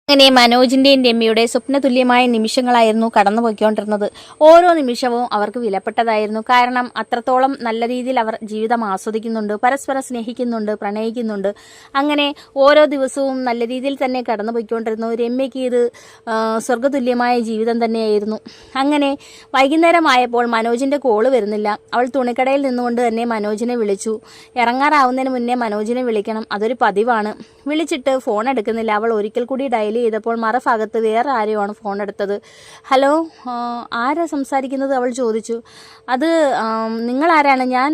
അങ്ങനെ മനോജിന്റെയും രമ്യയുടെ സ്വപ്നതുല്യമായ നിമിഷങ്ങളായിരുന്നു കടന്നുപോയിക്കൊണ്ടിരുന്നത്. ഓരോ നിമിഷവും അവർക്ക് വിലപ്പെട്ടതായിരുന്നു. കാരണം അത്രത്തോളം നല്ല രീതിയിൽ അവർ ജീവിതം ആസ്വദിക്കുന്നുണ്ട്, പരസ്പരം സ്നേഹിക്കുന്നുണ്ട്, പ്രണയിക്കുന്നുണ്ട്. അങ്ങനെ ഓരോ ദിവസവും നല്ല രീതിയിൽ തന്നെ കടന്നുപോയിക്കൊണ്ടിരുന്നു. രമ്യയ്ക്ക് ഇത് സ്വർഗതുല്യമായ ജീവിതം തന്നെയായിരുന്നു. അങ്ങനെ വൈകുന്നേരമായപ്പോൾ മനോജിന്റെ കോള് വരുന്നില്ല. അവൾ തുണിക്കടയിൽ നിന്നുകൊണ്ട് തന്നെ മനോജിനെ വിളിച്ചു. ഇറങ്ങാറാവുന്നതിന് മുന്നേ മനോജിനെ വിളിക്കണം, അതൊരു പതിവാണ്. വിളിച്ചിട്ട് ഫോൺ എടുക്കുന്നില്ല. അവൾ ഒരിക്കൽ കൂടി ഡയൽ ചെയ്തപ്പോൾ മറുഭാഗത്ത് വേറെ ആരെയാണ് ഫോൺ എടുത്തത്. ഹലോ, ആരാ സംസാരിക്കുന്നത്? അവൾ ചോദിച്ചു. അത് നിങ്ങൾ ആരാണ്? ഞാൻ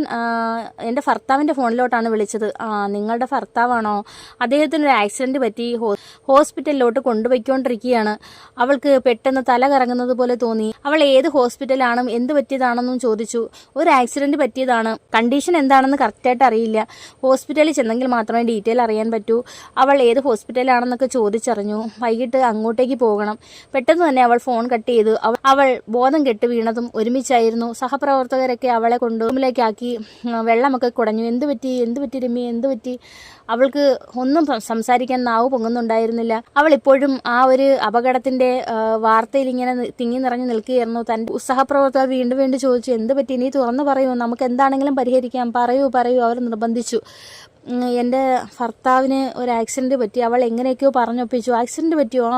എൻ്റെ ഭർത്താവിൻ്റെ ഫോണിലോട്ടാണ് വിളിച്ചത്. നിങ്ങളുടെ ഭർത്താവാണോ? അദ്ദേഹത്തിനൊരു ആക്സിഡൻറ്റ് പറ്റി ഹോസ്പിറ്റലിലോട്ട് കൊണ്ടുപോയിക്കൊണ്ടിരിക്കുകയാണ്. അവൾക്ക് പെട്ടെന്ന് തല കറങ്ങുന്നത് പോലെ തോന്നി. അവൾ ഏത് ഹോസ്പിറ്റലാണ്, എന്ത് പറ്റിയതാണെന്നും ചോദിച്ചു. ഒരു ആക്സിഡൻറ്റ് പറ്റിയതാണ്, കണ്ടീഷൻ എന്താണെന്ന് കറക്റ്റായിട്ട് അറിയില്ല. ഹോസ്പിറ്റലിൽ ചെന്നെങ്കിൽ മാത്രമേ ഡീറ്റെയിൽ അറിയാൻ പറ്റൂ. അവൾ ഏത് ഹോസ്പിറ്റലാണെന്നൊക്കെ ചോദിച്ചറിഞ്ഞു. വൈകിട്ട് അങ്ങോട്ടേക്ക് പോകണം. പെട്ടെന്ന് തന്നെ അവൾ ഫോൺ കട്ട് ചെയ്തു. അവൾ ബോധം കെട്ട് വീണതും ഒരുമിച്ചായിരുന്നു. സഹപ്രവർത്തകരൊക്കെ അവളെ കൊണ്ട് റൂമിലേക്കാക്കി. വെള്ളമൊക്കെ കുടഞ്ഞു. എന്ത് പറ്റി രമ്യ, എന്ത് പറ്റി? അവൾക്ക് ഒന്നും സംസാരിക്കാൻ നാവ് പൊങ്ങുന്നുണ്ടായിരുന്നില്ല. അവൾ ഇപ്പോഴും ആ ഒരു അപകടത്തിന്റെ വാർത്തയിൽ ഇങ്ങനെ തിങ്ങി നിറഞ്ഞു നിൽക്കുകയായിരുന്നു. തന്റെ സഹപ്രവർത്തകർ വീണ്ടും ചോദിച്ചു, എന്ത് പറ്റി? നീ തുറന്നു പറയൂ, നമുക്ക് എന്താണെങ്കിലും പരിഹരിക്കാം, പറയൂ. അവർ നിർബന്ധിച്ചു. എൻ്റെ ഭർത്താവിന് ഒരു ആക്സിഡൻറ്റ് പറ്റി. അവൾ എങ്ങനെയൊക്കെയോ പറഞ്ഞൊപ്പിച്ചു. ആക്സിഡൻറ്റ് പറ്റിയോ?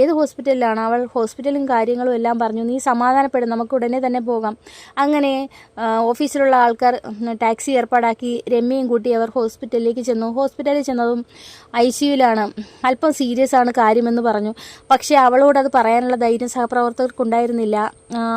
ഏത് ഹോസ്പിറ്റലിലാണ്? അവൾ ഹോസ്പിറ്റലും കാര്യങ്ങളും എല്ലാം പറഞ്ഞു. നീ സമാധാനപ്പെടും, നമുക്ക് ഉടനെ തന്നെ പോകാം. അങ്ങനെ ഓഫീസിലുള്ള ആൾക്കാർ ടാക്സി ഏർപ്പാടാക്കി രമ്യയും കൂട്ടി അവർ ഹോസ്പിറ്റലിലേക്ക് ചെന്നു. ഹോസ്പിറ്റലിൽ ചെന്നതും ICUവിലാണ്. അല്പം സീരിയസ് ആണ് കാര്യമെന്ന് പറഞ്ഞു. പക്ഷേ അവളോട് അത് പറയാനുള്ള ധൈര്യം സഹപ്രവർത്തകർക്കുണ്ടായിരുന്നില്ല.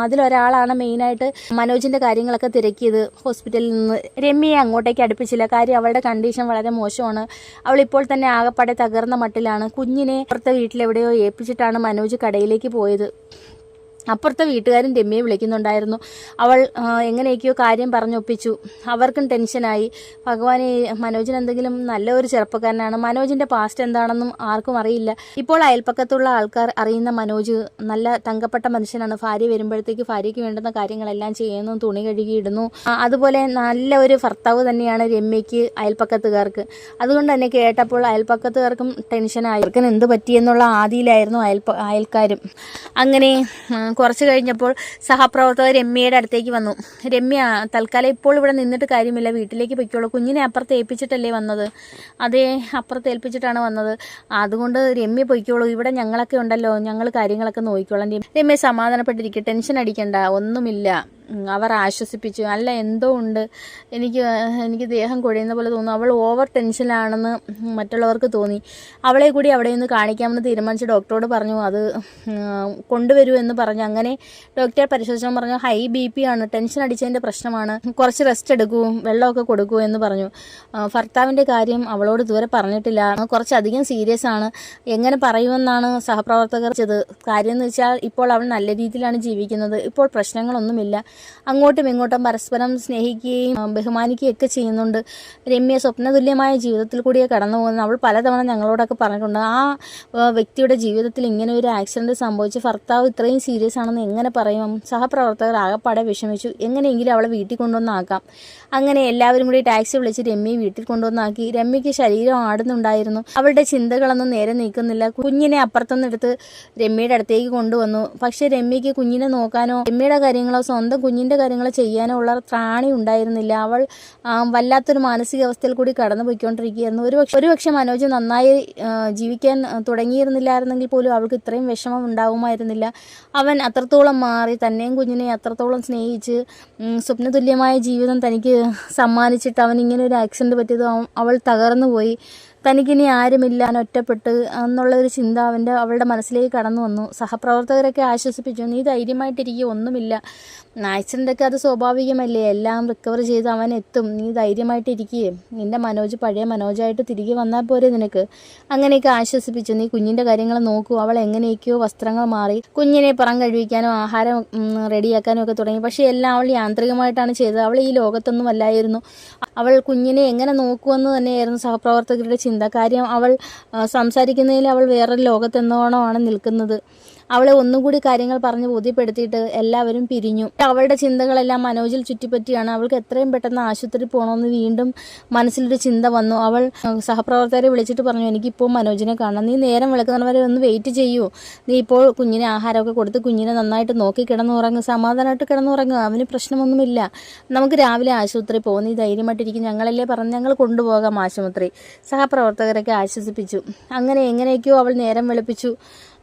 അതിലൊരാളാണ് മെയിനായിട്ട് മനോജിൻ്റെ കാര്യങ്ങളൊക്കെ തിരക്കിയത്. ഹോസ്പിറ്റലിൽ നിന്ന് രമ്യയെ അങ്ങോട്ടേക്ക് അടുപ്പിച്ചില്ല. കാര്യം അവളുടെ കണ്ടീഷൻ വളരെ മോശമാണ്. അവൾ ഇപ്പോൾ തന്നെ ആകപ്പാടെ തകർന്ന മട്ടിലാണ്. കുഞ്ഞിനെ അപ്പുറത്തെ വീട്ടിലെവിടെയോ ഏൽപ്പിച്ചിട്ടാണ് മനോജ് കടയിലേക്ക് പോയത്. അപ്പുറത്തെ വീട്ടുകാരും രമ്യയെ വിളിക്കുന്നുണ്ടായിരുന്നു. അവൾ എങ്ങനെയൊക്കെയോ കാര്യം പറഞ്ഞൊപ്പിച്ചു. അവർക്കും ടെൻഷനായി. ഭഗവാനെ, മനോജിന് എന്തെങ്കിലും നല്ലൊരു ചെറുപ്പക്കാരനാണ്. മനോജിന്റെ പാസ്റ്റ് എന്താണെന്നും ആർക്കും അറിയില്ല. ഇപ്പോൾ അയൽപ്പക്കത്തുള്ള ആൾക്കാർ അറിയുന്ന മനോജ് നല്ല തങ്കപ്പെട്ട മനുഷ്യനാണ്. ഭാര്യ വരുമ്പോഴത്തേക്ക് ഭാര്യയ്ക്ക് വേണ്ടുന്ന കാര്യങ്ങളെല്ലാം ചെയ്യുന്നു, തുണി കഴുകിയിടുന്നു. അതുപോലെ നല്ല ഒരു ഭർത്താവ് തന്നെയാണ് രമ്യയ്ക്ക് അയൽപ്പക്കത്തുകാർക്ക്. അതുകൊണ്ട് തന്നെ കേട്ടപ്പോൾ അയൽപ്പക്കത്തുകാർക്കും ടെൻഷനായി. അവർക്ക് എന്ത് പറ്റിയെന്നുള്ള ആദിയിലായിരുന്നു അയൽക്കാരും. അങ്ങനെ കുറച്ച് കഴിഞ്ഞപ്പോൾ സഹപ്രവർത്തകർ രമ്യയുടെ അടുത്തേക്ക് വന്നു. രമ്യ, തൽക്കാലം ഇപ്പോൾ ഇവിടെ നിന്നിട്ട് കാര്യമില്ല, വീട്ടിലേക്ക് പൊയ്ക്കോളൂ. കുഞ്ഞിനെ അപ്പുറത്ത് ഏൽപ്പിച്ചിട്ടല്ലേ വന്നത്? അതേ, അപ്പുറത്ത് ഏൽപ്പിച്ചിട്ടാണ് വന്നത്. അതുകൊണ്ട് രമ്യ പൊയ്ക്കോളൂ, ഇവിടെ ഞങ്ങളൊക്കെ ഉണ്ടല്ലോ, ഞങ്ങൾ കാര്യങ്ങളൊക്കെ നോക്കിക്കോളാം. രമ്യ സമാധാനപ്പെട്ടിരിക്കുക, ടെൻഷൻ അടിക്കണ്ട, ഒന്നുമില്ല. അവർ ആശ്വസിപ്പിച്ചു. അല്ല, എന്തോ ഉണ്ട്, എനിക്ക് ദേഹം കുഴയുന്ന പോലെ തോന്നുന്നു. അവൾ ഓവർ ടെൻഷനിലാണെന്ന് മറ്റുള്ളവർക്ക് തോന്നി. അവളെ കൂടി അവിടെ നിന്ന് കാണിക്കാമെന്ന് തീരുമാനിച്ച് ഡോക്ടറോട് പറഞ്ഞു. അത് കൊണ്ടുവരൂ എന്ന് പറഞ്ഞു. അങ്ങനെ ഡോക്ടറെ പരിശോധിച്ചാൽ പറഞ്ഞു, ഹൈ BP ആണ്, ടെൻഷൻ അടിച്ചതിൻ്റെ പ്രശ്നമാണ്, കുറച്ച് റെസ്റ്റ് എടുക്കൂ, വെള്ളമൊക്കെ കൊടുക്കൂ എന്ന് പറഞ്ഞു. ഭർത്താവിൻ്റെ കാര്യം അവളോട് ഇതുവരെ പറഞ്ഞിട്ടില്ല, കുറച്ചധികം സീരിയസ് ആണ്. എങ്ങനെ പറയുമെന്നാണ് സഹപ്രവർത്തകർ ചെയ്തത്. കാര്യം എന്ന് വെച്ചാൽ ഇപ്പോൾ അവൾ നല്ല രീതിയിലാണ് ജീവിക്കുന്നത്. ഇപ്പോൾ പ്രശ്നങ്ങളൊന്നുമില്ല. അങ്ങോട്ടും ഇങ്ങോട്ടും പരസ്പരം സ്നേഹിക്കുകയും ബഹുമാനിക്കുകയും ഒക്കെ ചെയ്യുന്നുണ്ട്. രമ്യ സ്വപ്നതുല്യമായ ജീവിതത്തിൽ കൂടിയേ കടന്നു പോകുന്നത്. അവൾ പലതവണ ഞങ്ങളോടൊക്കെ പറഞ്ഞിട്ടുണ്ട്. ആ വ്യക്തിയുടെ ജീവിതത്തിൽ ഇങ്ങനെ ഒരു ആക്സിഡൻറ്റ് സംഭവിച്ച് ഭർത്താവ് ഇത്രയും സീരിയസ് ആണെന്ന് എങ്ങനെ പറയും? സഹപ്രവർത്തകർ ആകപ്പാടെ വിഷമിച്ചു. എങ്ങനെയെങ്കിലും അവളെ വീട്ടിൽ കൊണ്ടുവന്നാക്കാം. അങ്ങനെ എല്ലാവരും കൂടി ടാക്സി വിളിച്ച് രമ്യയെ വീട്ടിൽ കൊണ്ടുവന്നാക്കി. രമ്യയ്ക്ക് ശരീരം ആടുന്നുണ്ടായിരുന്നു. അവളുടെ ചിന്തകളൊന്നും നേരെ നീക്കുന്നില്ല. കുഞ്ഞിനെ അപ്പുറത്തുനിന്ന് എടുത്ത് രമ്യയുടെ അടുത്തേക്ക് കൊണ്ടുവന്നു. പക്ഷേ രമ്യയ്ക്ക് കുഞ്ഞിനെ നോക്കാനോ രമ്യയുടെ കാര്യങ്ങളോ സ്വന്തം കുഞ്ഞിൻ്റെ കാര്യങ്ങൾ ചെയ്യാനോ ഉള്ള ത്രാണി ഉണ്ടായിരുന്നില്ല. അവൾ വല്ലാത്തൊരു മാനസികാവസ്ഥയിൽ കൂടി കടന്നു പോയിക്കൊണ്ടിരിക്കുകയായിരുന്നു. ഒരുപക്ഷെ മനോജ് നന്നായി ജീവിക്കാൻ തുടങ്ങിയിരുന്നില്ലായിരുന്നെങ്കിൽ പോലും അവൾക്ക് ഇത്രയും വിഷമം ഉണ്ടാകുമായിരുന്നില്ല. അവൻ അത്രത്തോളം മാറി, തന്നെയും കുഞ്ഞിനെ അത്രത്തോളം സ്നേഹിച്ച് സ്വപ്നതുല്യമായ ജീവിതം തനിക്ക് സമ്മാനിച്ചിട്ട് അവൻ ഇങ്ങനെ ഒരു ആക്സിഡൻറ്റ് പറ്റിയത് അവൾ തകർന്നു പോയി. തനിക്കിനി ആരുമില്ല, ഒറ്റപ്പെട്ട് എന്നുള്ളൊരു ചിന്ത അവളുടെ മനസ്സിലേക്ക് കടന്നു വന്നു. സഹപ്രവർത്തകരൊക്കെ ആശ്വസിപ്പിച്ചു, നീ ധൈര്യമായിട്ടിരിക്കുക, ഒന്നുമില്ല, ആക്സിഡൻ്റൊക്കെ അത് സ്വാഭാവികമല്ലേ, എല്ലാം റിക്കവർ ചെയ്ത് അവൻ എത്തും, നീ ധൈര്യമായിട്ടിരിക്കുകയും നിൻ്റെ മനോജ് പഴയ മനോജായിട്ട് തിരികെ വന്നാൽ പോരെ നിനക്ക്. അങ്ങനെയൊക്കെ ആശ്വസിപ്പിച്ചു. നീ കുഞ്ഞിൻ്റെ കാര്യങ്ങൾ നോക്കൂ. അവൾ എങ്ങനെയൊക്കെയോ വസ്ത്രങ്ങൾ മാറി കുഞ്ഞിനെ പുറം കഴിവിക്കാനും ആഹാരം റെഡിയാക്കാനും ഒക്കെ തുടങ്ങി. പക്ഷേ എല്ലാം അവൾ യാന്ത്രികമായിട്ടാണ് ചെയ്തത്. അവൾ ഈ ലോകത്തൊന്നും അല്ലായിരുന്നു. അവൾ കുഞ്ഞിനെ എങ്ങനെ നോക്കുമെന്ന് തന്നെയായിരുന്നു സഹപ്രവർത്തകരുടെ ചിന്ത. കാര്യം അവൾ സംസാരിക്കുന്നതിൽ അവൾ വേറൊരു ലോകത്തെന്നോണമാണ് നിൽക്കുന്നത്. അവളെ ഒന്നുകൂടി കാര്യങ്ങൾ പറഞ്ഞ് ബോധ്യപ്പെടുത്തിയിട്ട് എല്ലാവരും പിരിഞ്ഞു. അവളുടെ ചിന്തകളെല്ലാം മനോജിൽ ചുറ്റിപ്പറ്റിയാണ്. അവൾക്ക് എത്രയും പെട്ടെന്ന് ആശുപത്രി പോകണമെന്ന് വീണ്ടും മനസ്സിലൊരു ചിന്ത വന്നു. അവൾ സഹപ്രവർത്തകരെ വിളിച്ചിട്ട് പറഞ്ഞു, എനിക്കിപ്പോൾ മനോജിനെ കാണണം, നീ നേരം വിളക്കുന്നവരെ ഒന്ന് വെയിറ്റ് ചെയ്യൂ, നീ ഇപ്പോൾ കുഞ്ഞിനെ ആഹാരമൊക്കെ കൊടുത്ത് കുഞ്ഞിനെ നന്നായിട്ട് നോക്കി കിടന്നുറങ്ങുക, സമാധാനമായിട്ട് കിടന്നുറങ്ങുക, അവന് പ്രശ്നമൊന്നുമില്ല, നമുക്ക് രാവിലെ ആശുപത്രി പോകും, നീ ധൈര്യമായിട്ടിരിക്കും, ഞങ്ങളല്ലേ പറഞ്ഞ് ഞങ്ങൾ കൊണ്ടുപോകാം ആശുപത്രി. സഹപ്രവർത്തകരൊക്കെ ആശ്വസിപ്പിച്ചു. അങ്ങനെ എങ്ങനെയൊക്കെയോ അവൾ നേരം വെളുപ്പിച്ചു.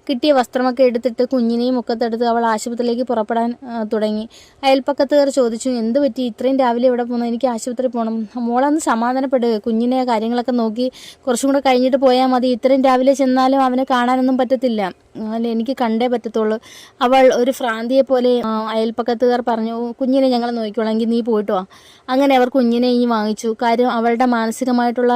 കിട്ടിയ വസ്ത്രമൊക്കെ എടുത്തിട്ട് കുഞ്ഞിനെയും ഒക്കത്തെടുത്ത് അവൾ ആശുപത്രിയിലേക്ക് പുറപ്പെടാൻ തുടങ്ങി. അയൽപ്പക്കത്തുകാർ ചോദിച്ചു, എന്ത് പറ്റി, ഇത്രയും രാവിലെ എവിടെ പോകുന്നു, എനിക്ക് ആശുപത്രി പോകണം. മോളൊന്ന് സമാധാനപ്പെടുക, കുഞ്ഞിനെ കാര്യങ്ങളൊക്കെ നോക്കി കുറച്ചും കൂടെ കഴിഞ്ഞിട്ട് പോയാൽ മതി, ഇത്രയും രാവിലെ ചെന്നാലും അവനെ കാണാനൊന്നും പറ്റത്തില്ല, എനിക്ക് കണ്ടേ പറ്റത്തുള്ളൂ. അവൾ ഒരു ഭ്രാന്തിയെ പോലെ അയൽപ്പക്കത്തുകാർ പറഞ്ഞു, കുഞ്ഞിനെ ഞങ്ങൾ നോക്കിക്കോളാം, എങ്കിൽ നീ പോയിട്ട് വാ. അങ്ങനെ അവർ കുഞ്ഞിനെ ഇനി വാങ്ങിച്ചു. കാര്യം അവളുടെ മാനസികമായിട്ടുള്ള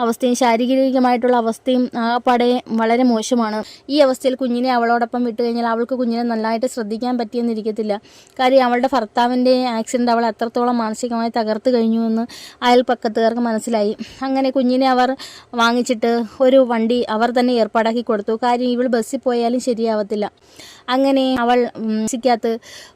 അവസ്ഥയും ശാരീരികമായിട്ടുള്ള അവസ്ഥയും ആകപ്പാടെ വളരെ മോശമാണ്. ഈ അവസ്ഥയിൽ കുഞ്ഞിനെ അവളോടൊപ്പം വിട്ടു കഴിഞ്ഞാൽ അവൾക്ക് കുഞ്ഞിനെ നന്നായിട്ട് ശ്രദ്ധിക്കാൻ പറ്റിയെന്നിരിക്കത്തില്ല. കാര്യം അവളുടെ ഭർത്താവിൻ്റെ ആക്സിഡൻറ്റ് അവൾ എത്രത്തോളം മാനസികമായി തകർത്ത് കഴിഞ്ഞു എന്ന് അയൽപ്പക്കത്തുകാർക്ക് മനസ്സിലായി. അങ്ങനെ കുഞ്ഞിനെ അവർ വാങ്ങിച്ചിട്ട് ഒരു വണ്ടി അവർ തന്നെ ഏർപ്പാടാക്കി കൊടുത്തു. കാര്യം ഇവൾ ബസ്സിൽ പോയാലും ശരിയാവത്തില്ല. അങ്ങനെ അവൾ ബസ്സിക്കകത്ത്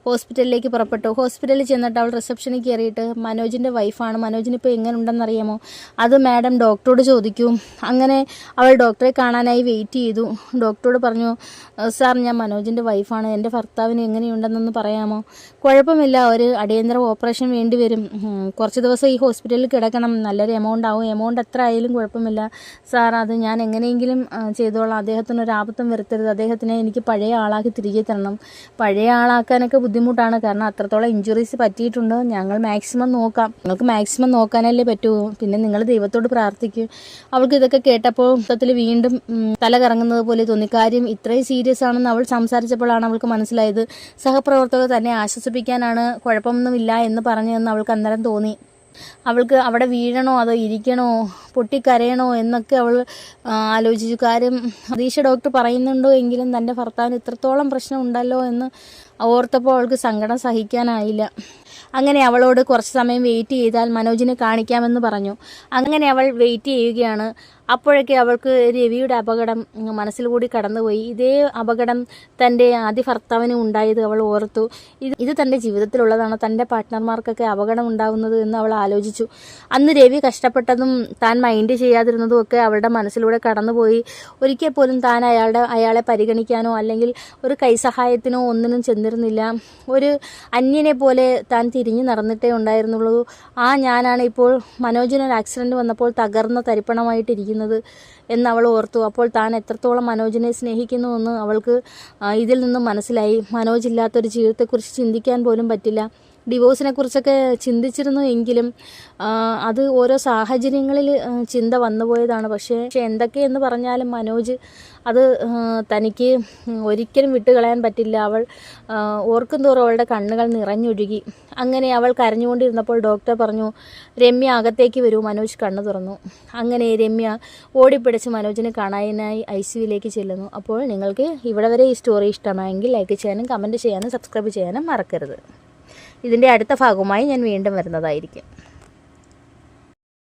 ഹോസ്പിറ്റലിലേക്ക് പുറപ്പെട്ടു. ഹോസ്പിറ്റലിൽ ചെന്നിട്ട് അവൾ റിസപ്ഷനിൽ കയറിയിട്ട് മനോജിൻ്റെ വൈഫാണ്, മനോജിനിപ്പോൾ എങ്ങനെ ഉണ്ടെന്നറിയാമോ, അത് മാഡം ഡോക്ടറോട് ചോദിക്കൂ. അങ്ങനെ അവൾ ഡോക്ടറെ കാണാനായി വെയിറ്റ് ചെയ്തു. ഡോക്ടറോട് പറഞ്ഞു, സാർ ഞാൻ മനോജിൻ്റെ വൈഫാണ്, എൻ്റെ ഭർത്താവിന് എങ്ങനെയുണ്ടെന്നൊന്ന് പറയാമോ? കുഴപ്പമില്ല, ഒരു അടിയന്തര ഓപ്പറേഷൻ വേണ്ടി വരും, കുറച്ച് ദിവസം ഈ ഹോസ്പിറ്റലിൽ കിടക്കണം, നല്ലൊരു എമൗണ്ട് ആവും, എമൗണ്ട് എത്ര ആയാലും കുഴപ്പമില്ല സാർ, അത് ഞാൻ എങ്ങനെയെങ്കിലും ചെയ്തോളാം, അദ്ദേഹത്തിനൊരു ആപത്തും വരുത്തരുത്, അദ്ദേഹത്തിനെ എനിക്ക് പഴയ ആളാക്കി തിരികെ തരണം. പഴയ ആളാക്കാനൊക്കെ ബുദ്ധിമുട്ടാണ്, കാരണം അത്രത്തോളം ഇഞ്ചുറീസ് പറ്റിയിട്ടുണ്ട്, ഞങ്ങൾ മാക്സിമം നോക്കാം, നിങ്ങൾക്ക് മാക്സിമം നോക്കാനല്ലേ പറ്റൂ, പിന്നെ നിങ്ങൾ ദൈവത്തോട് പ്രാർത്ഥിക്കും. അവൾക്ക് ഇതൊക്കെ കേട്ടപ്പോൾ മൊത്തത്തിൽ വീണ്ടും തല കറങ്ങുന്നത് പോലെ തോന്നി. കാര്യം ഇത്രയും സീരിയസ് ആണെന്ന് അവൾ സംസാരിച്ചപ്പോഴാണ് അവൾക്ക് മനസ്സിലായത്. സഹപ്രവർത്തകർ തന്നെ ആശ്വസിപ്പിക്കാനാണ് കുഴപ്പമൊന്നുമില്ല എന്ന് പറഞ്ഞതെന്ന് അവൾക്ക് അന്നേരം തോന്നി. അവൾക്ക് അവിടെ വീഴണോ അതോ ഇരിക്കണോ പൊട്ടിക്കരയണോ എന്നൊക്കെ അവൾ ആലോചിച്ചു. കാര്യം അതീശ ഡോക്ടർ പറയുന്നുണ്ടോ എങ്കിലും തൻ്റെ ഭർത്താവിന് ഇത്രത്തോളം പ്രശ്നം ഉണ്ടല്ലോ എന്ന് ഓർത്തപ്പോൾ അവൾക്ക് സങ്കടം സഹിക്കാനായില്ല. അങ്ങനെ അവളോട് കുറച്ച് സമയം വെയിറ്റ് ചെയ്താൽ മനോജിനെ കാണിക്കാമെന്ന് പറഞ്ഞു. അങ്ങനെ അവൾ വെയിറ്റ് ചെയ്യുകയാണ്. അപ്പോഴൊക്കെ അവൾക്ക് രവിയുടെ അപകടം മനസ്സിൽ കൂടി കടന്നുപോയി. ഇതേ അപകടം തൻ്റെ ആദ്യ ഭർത്താവിന് ഉണ്ടായത് അവൾ ഓർത്തു. ഇത് തൻ്റെ ജീവിതത്തിലുള്ളതാണ്, തൻ്റെ പാർട്ട്ണർമാർക്കൊക്കെ അപകടം ഉണ്ടാകുന്നത് എന്ന് അവൾ ആലോചിച്ചു. അന്ന് രവി കഷ്ടപ്പെട്ടതും താൻ മൈൻഡ് ചെയ്യാതിരുന്നതും ഒക്കെ അവളുടെ മനസ്സിലൂടെ കടന്നുപോയി. ഒരിക്കൽ പോലും താൻ അയാളെ പരിഗണിക്കാനോ അല്ലെങ്കിൽ ഒരു കൈസഹായത്തിനോ ഒന്നിനും ചെന്നിരുന്നില്ല. ഒരു അന്യനെ പോലെ താൻ തിരിഞ്ഞു നടന്നിട്ടേ ഉണ്ടായിരുന്നുള്ളൂ. ഞാനാണ് ഇപ്പോൾ മനോജിനൊരു ആക്സിഡൻറ്റ് വന്നപ്പോൾ തകർന്ന തരിപ്പണമായിട്ടിരിക്കുന്നത് എന്നവൾ ഓർത്തു. അപ്പോൾ താൻ എത്രത്തോളം മനോജിനെ സ്നേഹിക്കുന്നുവെന്ന് അവൾക്ക് ഇതിൽ നിന്നും മനസ്സിലായി. മനോജ് ഇല്ലാത്തൊരു ജീവിതത്തെക്കുറിച്ച് ചിന്തിക്കാൻ പോലും പറ്റില്ല. ഡിവോഴ്സിനെ കുറിച്ചൊക്കെ ചിന്തിച്ചിരുന്നു എങ്കിലും അത് ഓരോ സാഹചര്യങ്ങളിൽ ചിന്ത വന്നുപോയതാണ്. പക്ഷേ എന്തൊക്കെയെന്ന് പറഞ്ഞാലും മനോജ് അത് തനിക്ക് ഒരിക്കലും വിട്ടുകളയാൻ പറ്റില്ല. അവൾ ഓർക്കും തോറും അവളുടെ കണ്ണുകൾ നിറഞ്ഞൊഴുകി. അങ്ങനെ അവൾ കരഞ്ഞുകൊണ്ടിരുന്നപ്പോൾ ഡോക്ടർ പറഞ്ഞു, രമ്യ അകത്തേക്ക് വരൂ. മനോജ് കണ്ണു തുറന്നു. അങ്ങനെ രമ്യ ഓടിപ്പിടിച്ച് മനോജിനെ കാണാനായി ICUവിലേക്ക് ചെല്ലുന്നു. അപ്പോൾ നിങ്ങൾക്ക് ഇവിടെ വരെ ഈ സ്റ്റോറി ഇഷ്ടമായെങ്കിൽ ലൈക്ക് ചെയ്യാനും കമൻറ്റ് ചെയ്യാനും സബ്സ്ക്രൈബ് ചെയ്യാനും മറക്കരുത്. ഇതിൻ്റെ അടുത്ത ഭാഗവുമായി ഞാൻ വീണ്ടും വരുന്നതായിരിക്കും.